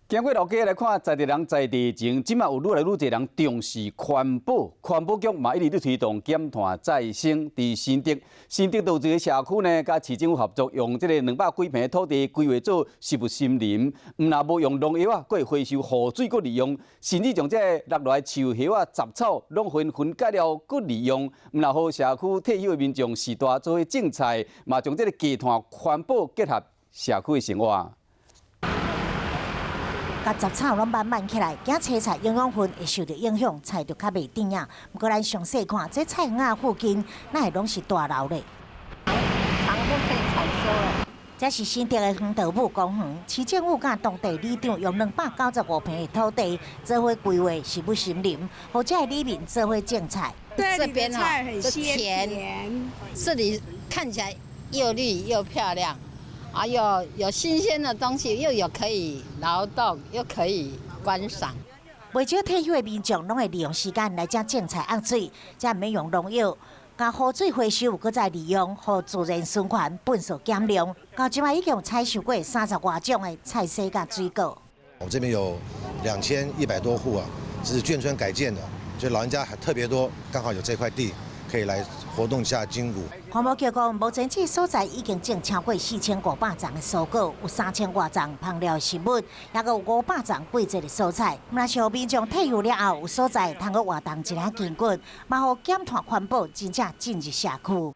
经过了解来看，在地人在地前，即马有愈来愈侪人重视环保。环保局嘛一直推动减碳再生。伫新德道这个社区呢，甲市政府合作，用这个200几平的土地规划做植物森林。若无用农药啊，佫会回收雨水，佫利用，甚至将这落来树叶啊、杂草拢分解了，佫利用。若好社区退休的民众时代做伙种菜，嘛将这个低碳环保结合社区的生活。 甲杂草拢慢慢起来，惊青菜营养分会受到影响，菜就较袂甜啊。不过咱详细看，这菜园啊附近，那会拢是大楼咧。长都可以采收了。这是新德的黄道武公园，市政府甲当地里长用295平的土地做伙规划植物森林，或者里面做伙种菜。这边哈，这田，这里看起来又绿又漂亮。 啊，有新鲜的东西，又有可以劳动，又可以观赏。不少退休的民众拢会利用时间来这种菜压水，才免用农药，将雨水回收，搁再利用，互自然循环，粪扫减量。到今嘛已经有采收过30多种的菜色甲水果。我们这边有2100多户啊，是眷村改建的，所以老人家还特别多，刚好有这块地可以来活动一下筋骨。 环保局讲，目前这所在已经种超过4500丛的蔬果，有3000多丛香料食物，也有500丛季节的蔬菜。若是民众退休了后，有所在通去活动一下筋骨，嘛，互减碳环保真正进入社区。